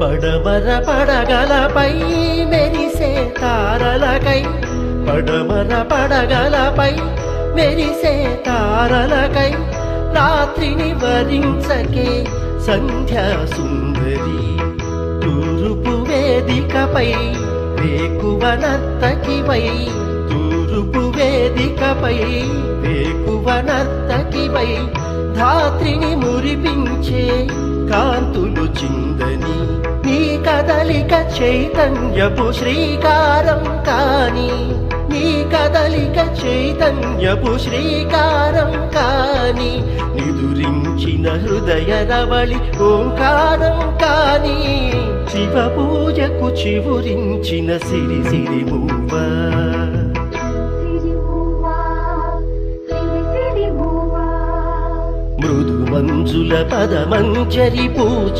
పడమర పడగలపై మెరిసే తారలకై పడమర పడగలపై మెరిసే తారలకై రాత్రిని వరించకే సంధ్యా సుందరి తూర్పు వేదికపై వేకువ నర్తకివై తూర్పు వేదికపై వేకువ నర్తకివై ధాత్రిని మురిపించే కాంతులు చిందని నీ కదలిక చైతన్యపు శ్రీకారం కాని నీ కదలిక చైతన్యపు శ్రీకారం కాని నిదురించిన హృదయ రవళి ఓంకారం కాని శివ పూజకు చివురించిన సిరి సిరి మువ్వా మృదు మంజుల పదమంజరి పూచి